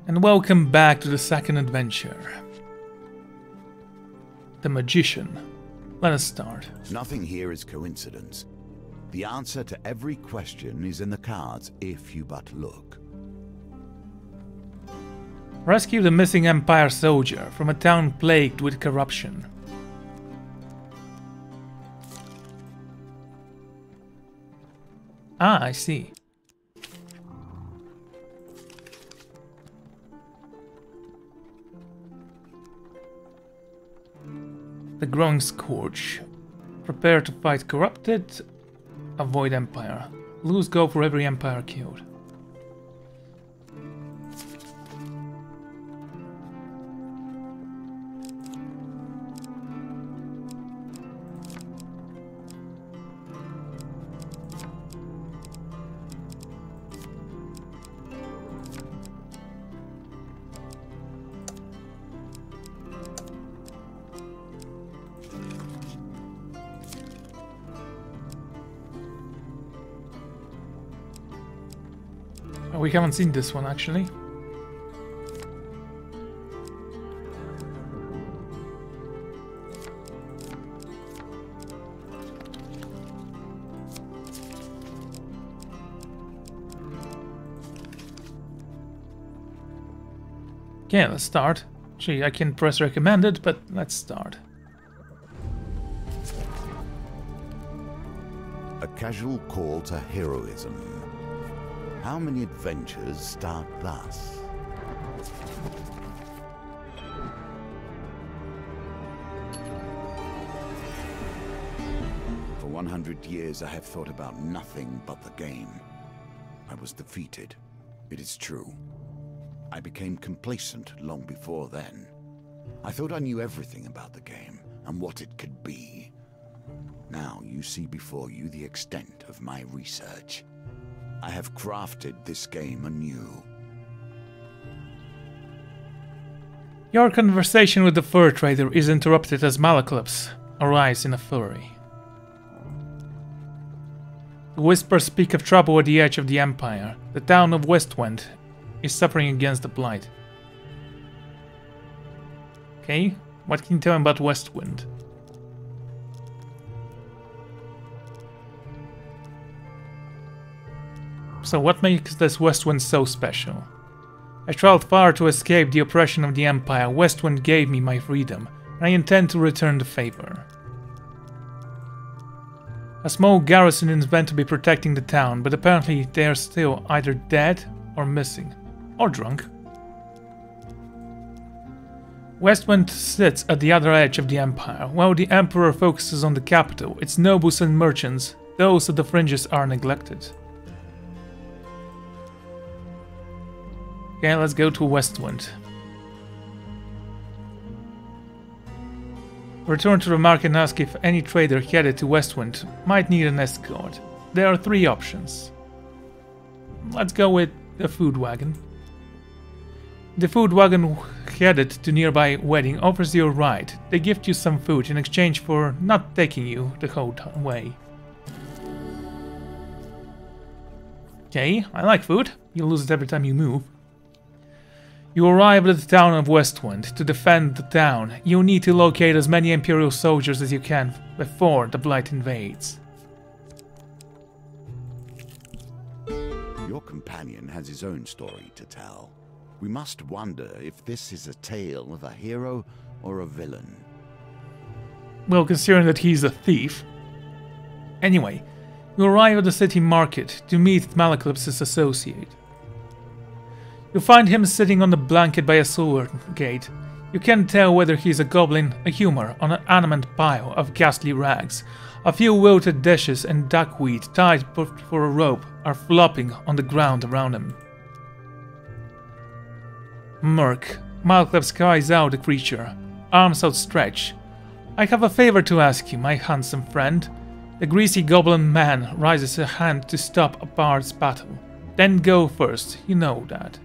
And welcome back to the second adventure. The Magician. Let us start. Nothing here is coincidence. The answer to every question is in the cards, if you but look. Rescue the missing Empire soldier from a town plagued with corruption. Ah, I see. The growing scourge. Prepare to fight corrupted. Avoid Empire. Lose go for every Empire killed. We haven't seen this one actually. Okay, let's start. Actually, I can press recommended, but let's start. A casual call to heroism. How many adventures start thus? For 100 years I have thought about nothing but the game. I was defeated. It is true. I became complacent long before then. I thought I knew everything about the game and what it could be. Now you see before you the extent of my research. I have crafted this game anew. Your conversation with the fur trader is interrupted as Malaclypse arrives in a flurry. The whispers speak of trouble at the edge of the Empire. The town of Westwind is suffering against the Blight. Okay, what can you tell me about Westwind? So what makes this Westwind so special? I traveled far to escape the oppression of the Empire. Westwind gave me my freedom, and I intend to return the favor. A small garrison is meant to be protecting the town, but apparently they are still either dead or missing, or drunk. Westwind sits at the other edge of the Empire. While the Emperor focuses on the capital, its nobles and merchants, those at the fringes are neglected. Okay, let's go to Westwind. Return to the market and ask if any trader headed to Westwind might need an escort. There are 3 options. Let's go with the food wagon. The food wagon headed to nearby wedding offers you a ride. They gift you some food in exchange for not taking you the whole way. Okay, I like food. You lose it every time you move. You arrive at the town of Westwind. To defend the town, you need to locate as many Imperial soldiers as you can before the Blight invades. Your companion has his own story to tell. We must wonder if this is a tale of a hero or a villain. Well, considering that he's a thief. Anyway, you arrive at the city market to meet Malaclypse's associate. You find him sitting on the blanket by a sewer gate. You can't tell whether he's a goblin, a humor, or an animate pile of ghastly rags. A few wilted dishes and duckweed tied for a rope are flopping on the ground around him. Merc. Malaclypse cries out the creature, arms outstretched. I have a favor to ask you, my handsome friend. The greasy goblin man raises a hand to stop a bard's battle. Then go first, you know that.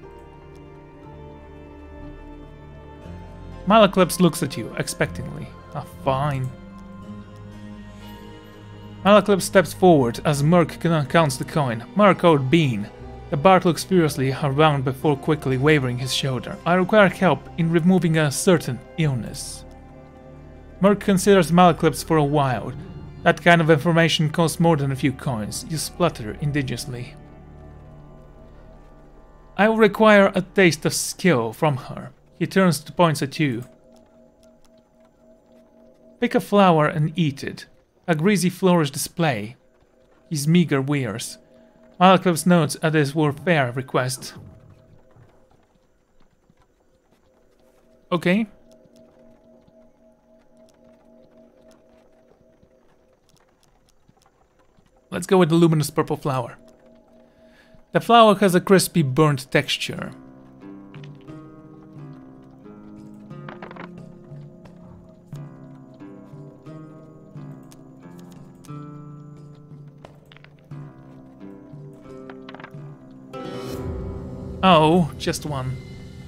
Malaclypse looks at you expectantly. Ah, fine. Malaclypse steps forward as Merc counts the coin. Merc or Bean. The Bard looks furiously around before quickly wavering his shoulder. I require help in removing a certain illness. Merc considers Malaclypse for a while. That kind of information costs more than a few coins. You splutter indigenously. I will require a taste of skill from her. He turns to points at you. Pick a flower and eat it. A greasy flourish display. His meager wares. Malaclypse notes at this were fair request. Okay. Let's go with the luminous purple flower. The flower has a crispy burnt texture. Oh, just one.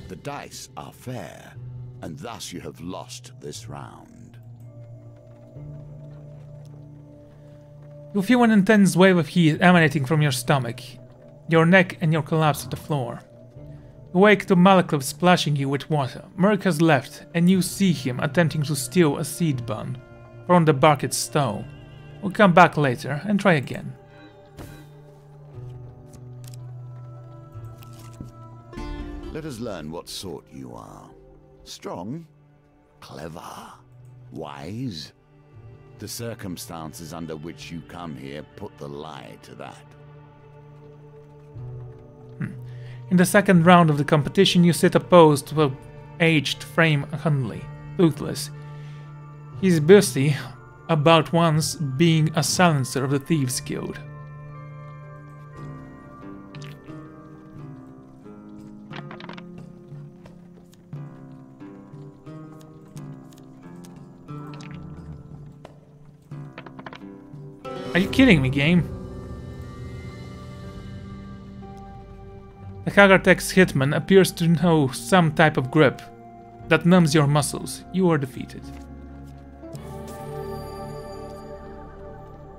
The dice are fair, and thus you have lost this round. You feel an intense wave of heat emanating from your stomach, your neck, and you collapse to the floor. You wake to Malaclypse splashing you with water. Merc has left, and you see him attempting to steal a seed bun from the bucket stove. We'll come back later and try again. Let us learn what sort you are. Strong? Clever? Wise? The circumstances under which you come here put the lie to that. In the second round of the competition, you sit opposed to an aged Frame Hunley, toothless. He's busy about once being a silencer of the Thieves' Guild. Are you kidding me, game? The Hagartex hitman appears to know some type of grip that numbs your muscles. You are defeated.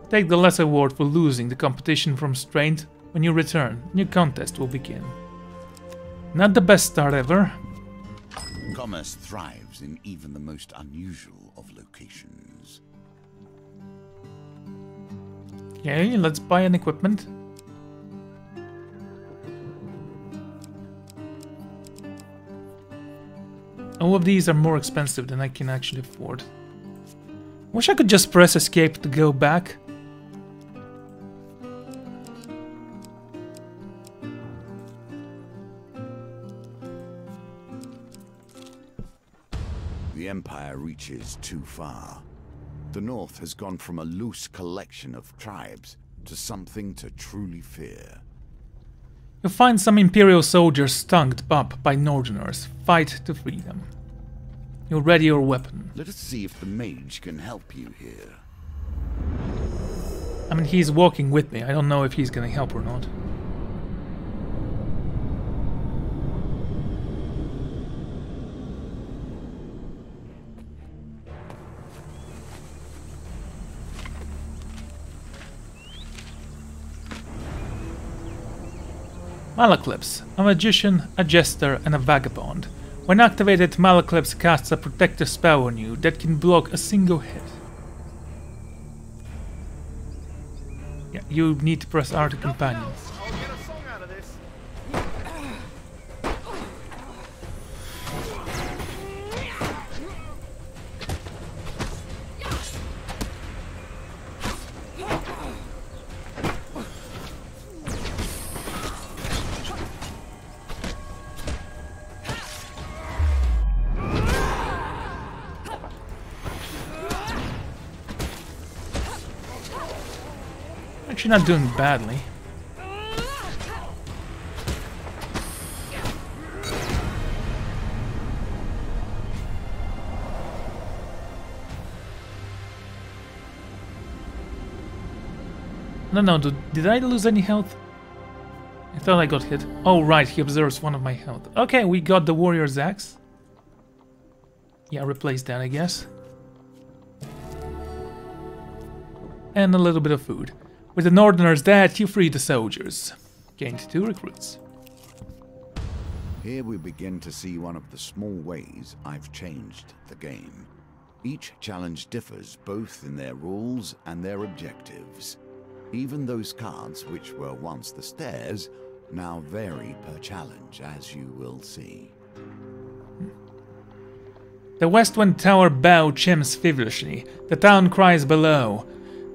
Take the lesser award for losing the competition from Strained. When you return, new contest will begin. Not the best start ever. Commerce thrives in even the most unusual of locations. Okay, let's buy an equipment. All of these are more expensive than I can actually afford. Wish I could just press escape to go back. The Empire reaches too far. The North has gone from a loose collection of tribes to something to truly fear. You find some Imperial soldiers stunged up by Northerners. Fight to free them. You ready your weapon. Let us see if the mage can help you here. I mean, he's walking with me. I don't know if he's gonna help or not. Malaclypse, a magician, a jester, and a vagabond. When activated, Malaclypse casts a protective spell on you that can block a single hit. Yeah, you need to press R to companion. Actually not doing badly. No, did I lose any health? I thought I got hit. Oh right, he observes one of my health. Okay, we got the warrior's axe. Yeah, replace that I guess. And a little bit of food. With the Northerners dead, you free the soldiers. Gained 2 recruits. Here we begin to see one of the small ways I've changed the game. Each challenge differs both in their rules and their objectives. Even those cards which were once the stairs now vary per challenge, as you will see. The Westwind Tower bow chimes feverishly. The town cries below.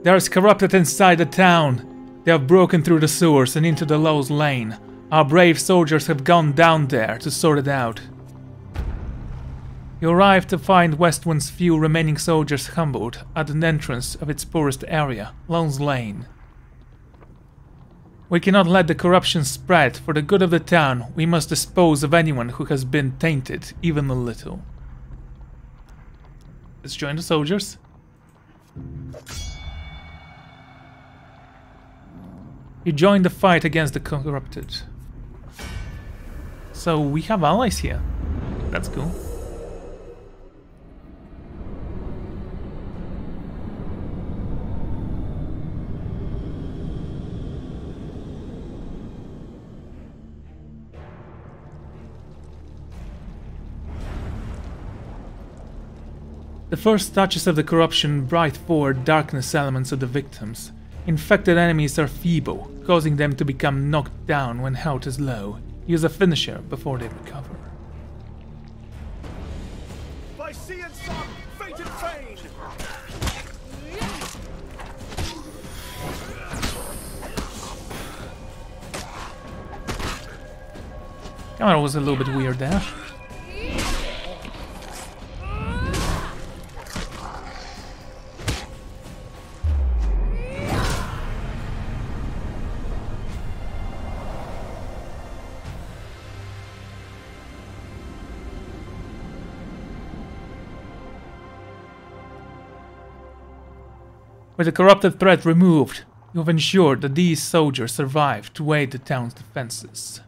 There is corrupted inside the town. They have broken through the sewers and into the Low's Lane. Our brave soldiers have gone down there to sort it out. You arrive to find Westwind's few remaining soldiers humbled at the entrance of its poorest area, Low's Lane. We cannot let the corruption spread. For the good of the town, we must dispose of anyone who has been tainted, even a little. Let's join the soldiers. You join the fight against the corrupted. So we have allies here. That's cool. The first touches of the corruption breathe forward darkness elements of the victims. Infected enemies are feeble, causing them to become knocked down when health is low. Use a finisher before they recover. By sea and sun, fate and fame! Camera was a little bit weird there. With the corrupted threat removed, you have ensured that these soldiers survive to aid the town's defenses.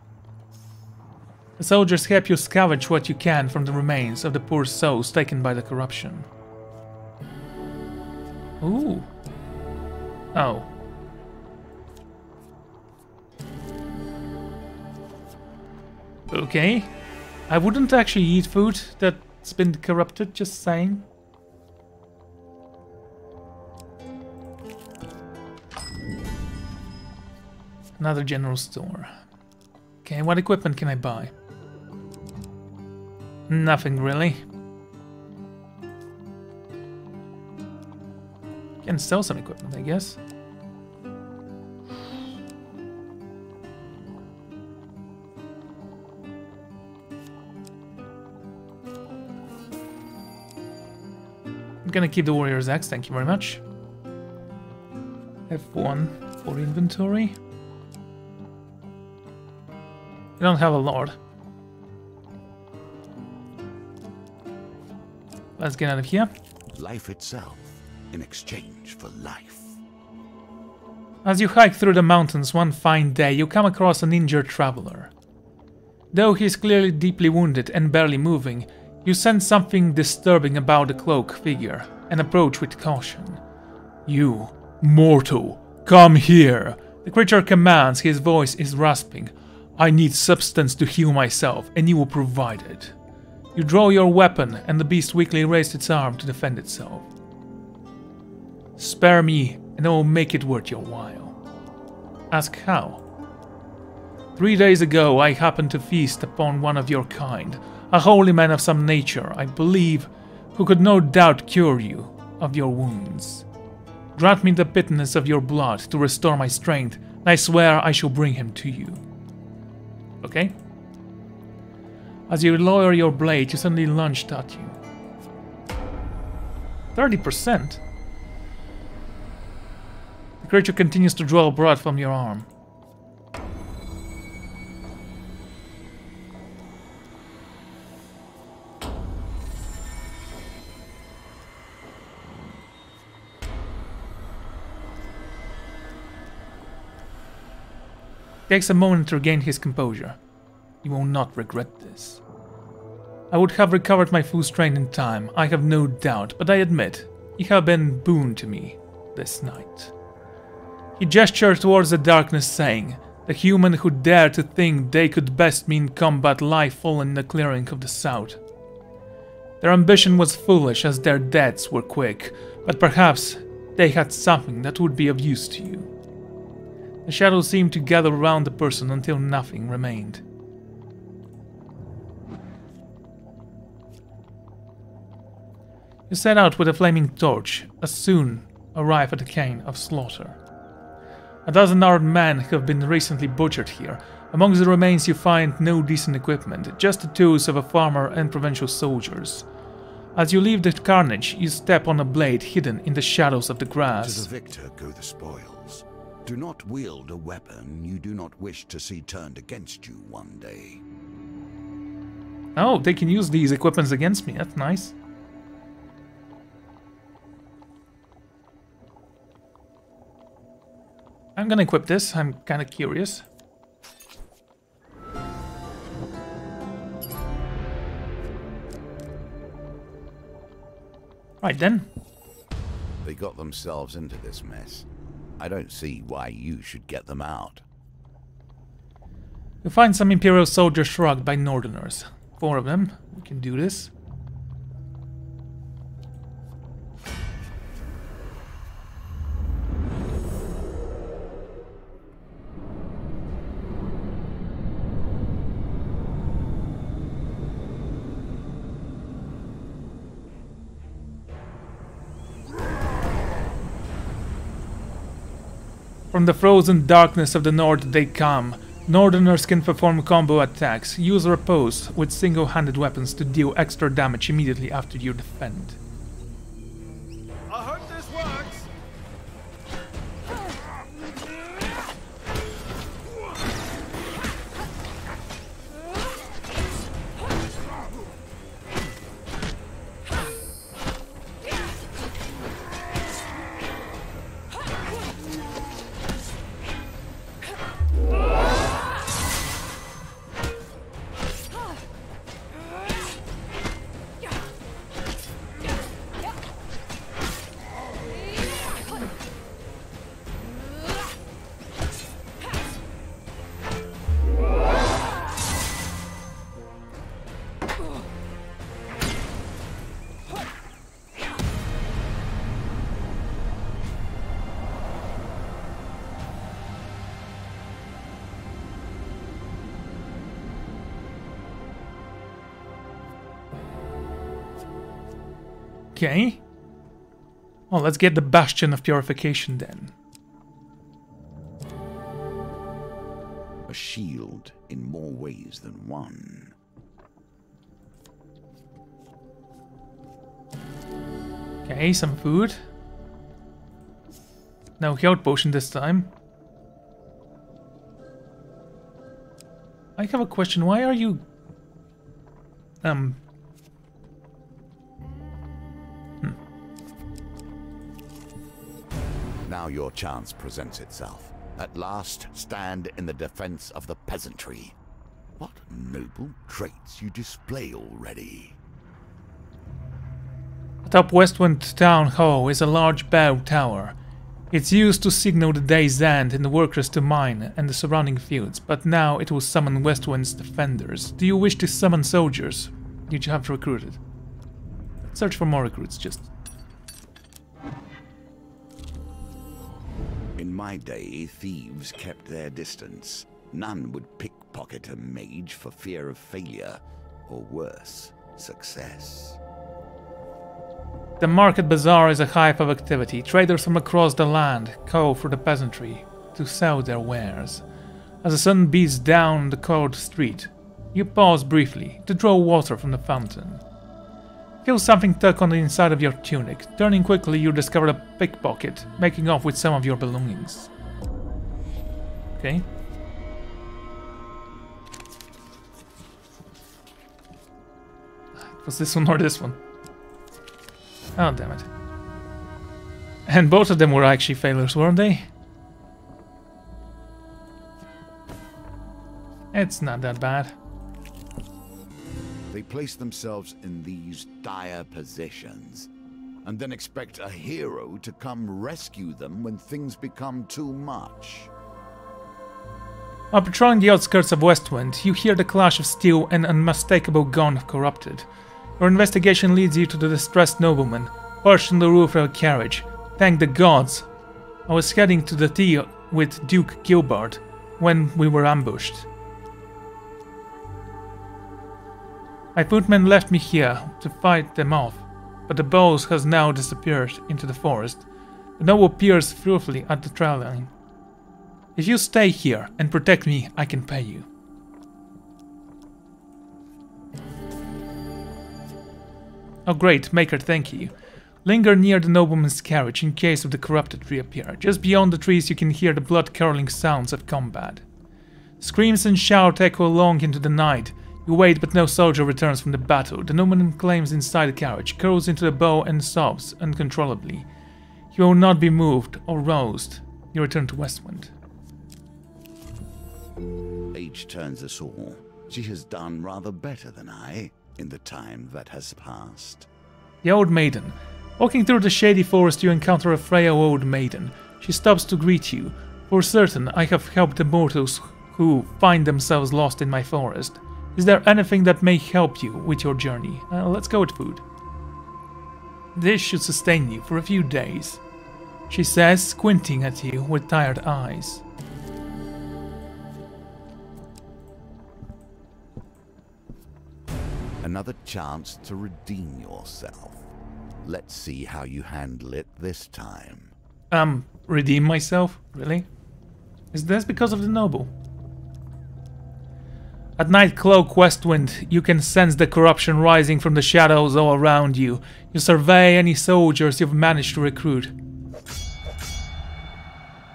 The soldiers help you scavenge what you can from the remains of the poor souls taken by the corruption. Ooh. Oh. Okay. I wouldn't actually eat food that's been corrupted, just saying. Another general store. Okay, what equipment can I buy? Nothing really. Can sell some equipment, I guess. I'm gonna keep the Warrior's Axe, thank you very much. F1 for inventory. We don't have a lord. Let's get out of here. Life itself in exchange for life. As you hike through the mountains one fine day, you come across an injured traveler. Though he is clearly deeply wounded and barely moving, you sense something disturbing about the cloaked figure and approach with caution. You, mortal, come here. The creature commands, his voice is rasping. I need substance to heal myself, and you will provide it. You draw your weapon, and the beast weakly raised its arm to defend itself. Spare me, and I will make it worth your while. Ask how? 3 days ago, I happened to feast upon one of your kind, a holy man of some nature, I believe, who could no doubt cure you of your wounds. Grant me the bitterness of your blood to restore my strength, and I swear I shall bring him to you. Okay? As you lower your blade, you suddenly lunged at you. 30%? The creature continues to draw blood from your arm. Takes a moment to regain his composure. You will not regret this. I would have recovered my full strength in time, I have no doubt, but I admit, you have been boon to me this night. He gestured towards the darkness, saying, The human who dared to think they could best mean combat lie fallen in the clearing of the south. Their ambition was foolish as their deaths were quick, but perhaps they had something that would be of use to you. The shadows seemed to gather around the person until nothing remained. You set out with a flaming torch, and soon arrive at the Cane of Slaughter. A dozen armed men have been recently butchered here. Amongst the remains you find no decent equipment, just the tools of a farmer and provincial soldiers. As you leave the carnage, you step on a blade hidden in the shadows of the grass. To the victor go the spoils. Do not wield a weapon you do not wish to see turned against you one day. Oh, they can use these equipments against me, that's nice. I'm gonna equip this, I'm kinda curious. Right then. They got themselves into this mess. I don't see why you should get them out. You find some Imperial soldiers shrugged by Northerners. 4 of them. We can do this. From the frozen darkness of the north they come. Northerners can perform combo attacks, use repose with single-handed weapons to deal extra damage immediately after you defend. I hope this works. Okay. Well, let's get the Bastion of Purification then. A shield in more ways than one. Okay, some food. No health potion this time. I have a question. Why are you... Now your chance presents itself. At last, stand in the defense of the peasantry. What noble traits you display already. Atop Westwind Town Hall is a large bell tower. It's used to signal the day's end and the workers to mine and the surrounding fields, but now it will summon Westwind's defenders. Do you wish to summon soldiers? You have recruited. Search for more recruits, just... In my day, thieves kept their distance. None would pickpocket a mage for fear of failure, or worse, success. The market bazaar is a hive of activity. Traders from across the land call for the peasantry to sell their wares. As the sun beats down the cold street, you pause briefly to draw water from the fountain. Feel something tug on the inside of your tunic. Turning quickly, you discover a pickpocket, making off with some of your belongings. Okay. Was this one or this one? Oh, damn it. And both of them were actually failures, weren't they? It's not that bad. They place themselves in these dire positions, and then expect a hero to come rescue them when things become too much. While patrolling the outskirts of Westwind, you hear the clash of steel and unmistakable gun of corrupted. Your investigation leads you to the distressed nobleman, perched on the roof of a carriage. Thank the gods! I was heading to the tea with Duke Gilbert when we were ambushed. My footmen left me here to fight them off, but the boss has now disappeared into the forest. The noble peers fearfully at the trail line. If you stay here and protect me, I can pay you. Oh great, Maker, thank you. Linger near the nobleman's carriage in case of the corrupted reappear. Just beyond the trees you can hear the blood-curdling sounds of combat. Screams and shouts echo long into the night. You wait, but no soldier returns from the battle. The nobleman climbs inside the carriage, curls into the bow and sobs uncontrollably. He will not be moved or roused. You return to Westwind. Age turns us all. She has done rather better than I in the time that has passed. The old maiden. Walking through the shady forest, you encounter a frail old maiden. She stops to greet you. For certain, I have helped the mortals who find themselves lost in my forest. Is there anything that may help you with your journey? Let's go with food. This should sustain you for a few days, she says, squinting at you with tired eyes. Another chance to redeem yourself. Let's see how you handle it this time. Redeem myself? Really? Is this because of the noble? At night, Cloak Westwind, you can sense the corruption rising from the shadows all around you. You survey any soldiers you've managed to recruit.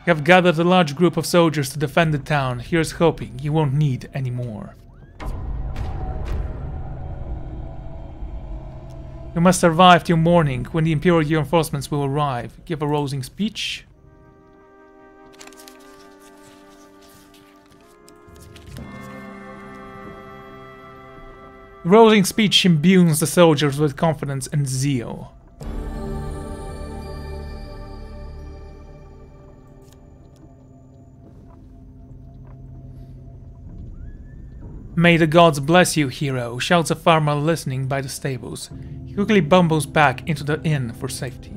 You have gathered a large group of soldiers to defend the town. Here's hoping you won't need any more. You must survive till morning, when the Imperial reinforcements will arrive. Give a rousing speech. The rousing speech imbues the soldiers with confidence and zeal. May the gods bless you, hero, shouts a farmer listening by the stables. He quickly bumbles back into the inn for safety.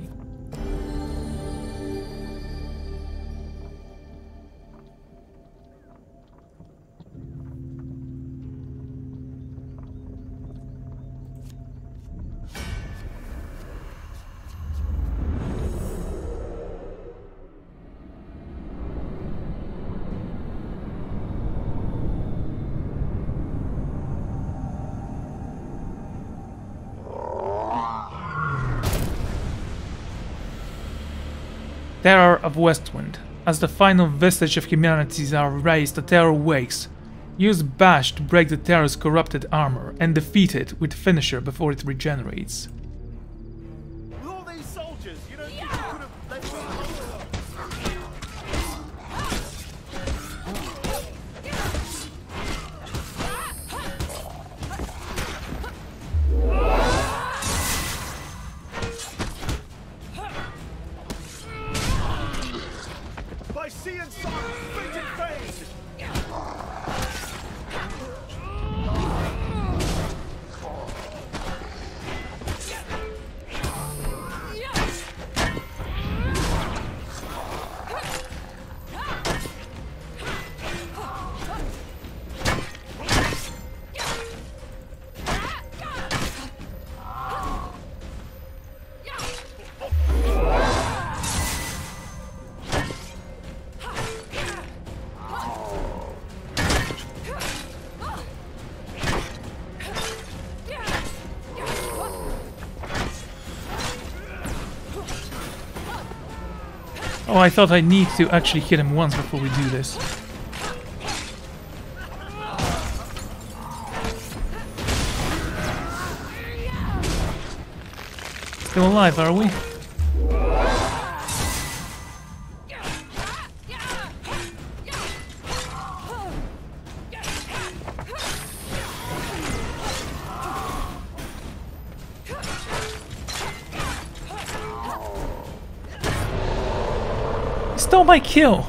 Terror of Westwind. As the final vestige of humanities are erased, the terror wakes. Use Bash to break the terror's corrupted armor and defeat it with Finisher before it regenerates. With all these soldiers, you don't think you could have let me alone? By sea and sun, fit and fade! Oh, I thought I need to actually hit him once before we do this. Still alive, are we? Stole my kill!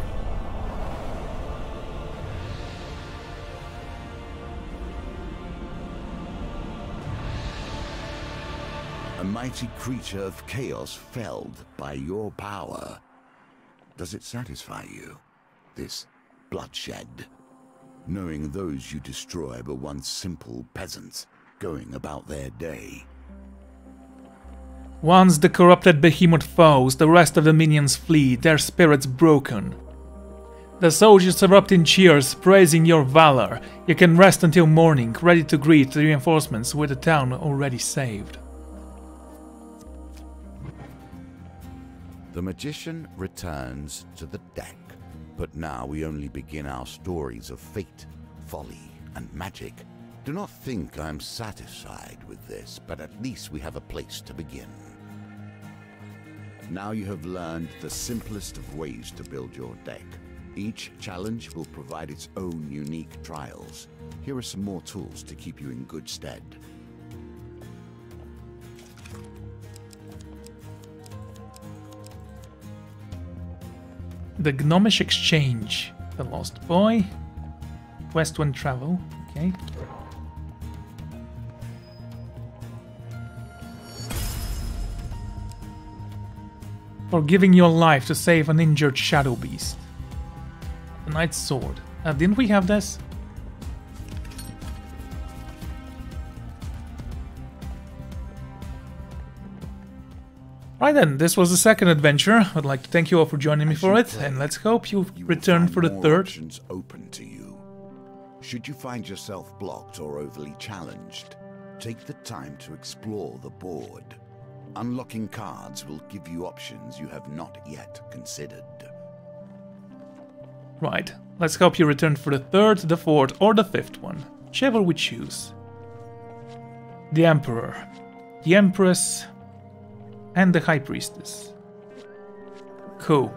A mighty creature of chaos felled by your power. Does it satisfy you, this bloodshed? Knowing those you destroy were once simple peasants, going about their day. Once the corrupted behemoth falls, the rest of the minions flee, their spirits broken. The soldiers erupt in cheers, praising your valor. You can rest until morning, ready to greet the reinforcements with the town already saved. The magician returns to the deck, but now we only begin our stories of fate, folly, and magic. Do not think I'm satisfied with this, but at least we have a place to begin. Now you have learned the simplest of ways to build your deck. Each challenge will provide its own unique trials. Here are some more tools to keep you in good stead. The Gnomish Exchange, The Lost Boy, Westwind Travel, okay. For giving your life to save an injured shadow beast. The Knight's Sword. Didn't we have this? Right then, this was the second adventure. I'd like to thank you all for joining me for it, and let's hope you return for the third. Options open to you. Should you find yourself blocked or overly challenged, take the time to explore the board. Unlocking cards will give you options you have not yet considered. Right, let's hope you return for the third, the fourth, or the fifth one. Whichever we choose. The Emperor, the Empress, and the High Priestess. Cool.